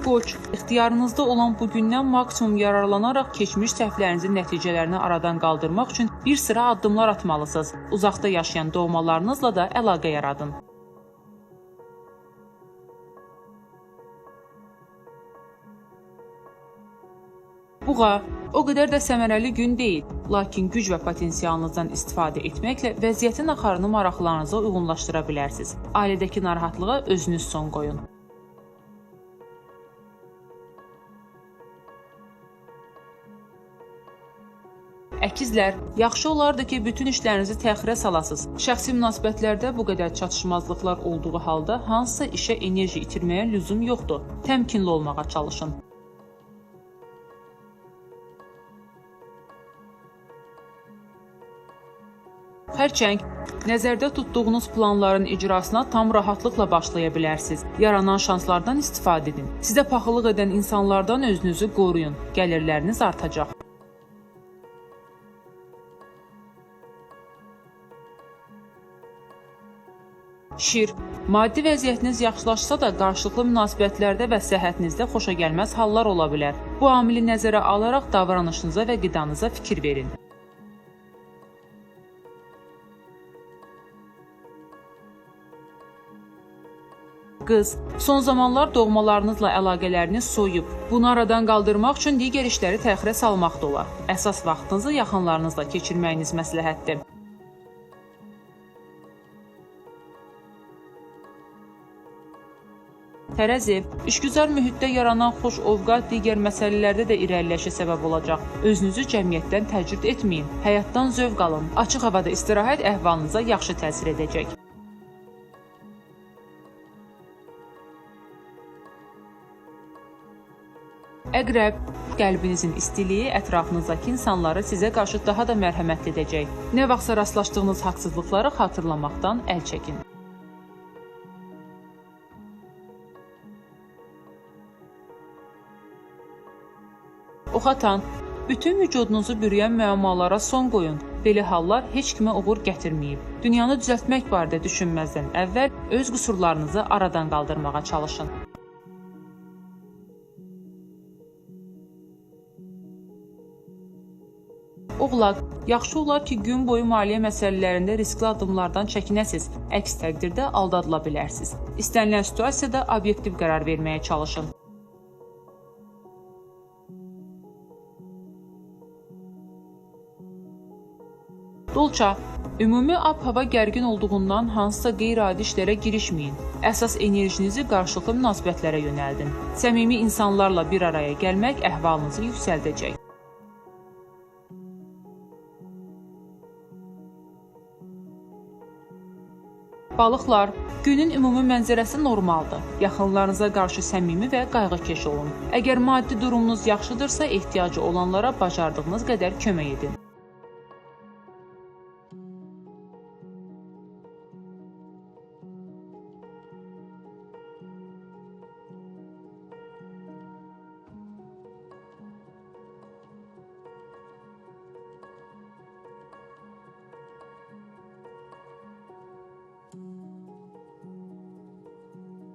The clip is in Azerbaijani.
Qoç, ixtiyarınızda olan bu gündən maksimum yararlanaraq keçmiş səhvlərinizin nəticələrini aradan qaldırmaq üçün bir sıra addımlar atmalısınız. Uzaqda yaşayan doğmalarınızla da əlaqə yaradın. Buğa, o qədər də səmərəli gün deyil, lakin güc və potensialınızdan istifadə etməklə vəziyyətin axarını maraqlarınıza uyğunlaşdıra bilərsiniz. Ailədəki narahatlığa özünüz son qoyun. Əkizlər, yaxşı olardı ki, bütün işlərinizi təxirə salasınız. Şəxsi münasibətlərdə bu qədər çatışmazlıqlar olduğu halda hansısa işə enerji itirməyə lüzum yoxdur. Təmkinli olmağa çalışın. Xərçəng, nəzərdə tutduğunuz planların icrasına tam rahatlıqla başlaya bilərsiniz. Yaranan şanslardan istifadə edin. Sizə paxıllıq edən insanlardan özünüzü qoruyun. Gəlirləriniz artacaq. Şir, maddi vəziyyətiniz yaxşılaşsa da qarşılıqlı münasibətlərdə və səhhətinizdə xoşagəlməz hallar ola bilər. Bu amili nəzərə alaraq davranışınıza və qidanıza fikir verin. Qız, son zamanlar doğmalarınızla əlaqələriniz soyub. Bunu aradan qaldırmaq üçün digər işləri təxirə salmaq da olar. Əsas vaxtınızı yaxınlarınızla keçirməyiniz məsləhətdir. Tərəzi, işgüzar mühitdə yaranan xoş ovqat digər məsələlərdə də irəliləyişə səbəb olacaq. Özünüzü cəmiyyətdən təcrid etməyin, həyatdan zövq alın. Açıq havada istirahət əhvalınıza yaxşı təsir edəcək. Əqrəb, qəlbinizin istiliyi ətrafınızdakı insanları sizə qarşı daha da mərhəmətli edəcək. Nə vaxtsa rastlaşdığınız haqsızlıqları xatırlamaqdan əl çəkin. Oxatan, bütün vücudunuzu bürüyən müəmmalara son qoyun. Belə hallar heç kimə uğur gətirməyib. Dünyanı düzəltmək barədə düşünməzdən əvvəl öz qüsurlarınızı aradan qaldırmağa çalışın. Oğlaq, yaxşı olar ki, gün boyu maliyyə məsələlərində riskli addımlardan çəkinəsiz. Əks təqdirdə aldadıla bilərsiniz. İstənilən situasiyada obyektiv qərar verməyə çalışın. Dolça, ümumi ab-hava gərgin olduğundan hansısa qeyri-adi işlərə girişməyin. Əsas enerjinizi qarşılıqlı münasibətlərə yönəldin. Səmimi insanlarla bir araya gəlmək əhvalınızı yüksəldəcək. Balıqlar, günün ümumi mənzərəsi normaldır. Yaxınlarınıza qarşı səmimi və qayğıkeş olun. Əgər maddi durumunuz yaxşıdırsa, ehtiyacı olanlara bacardığınız qədər kömək edin.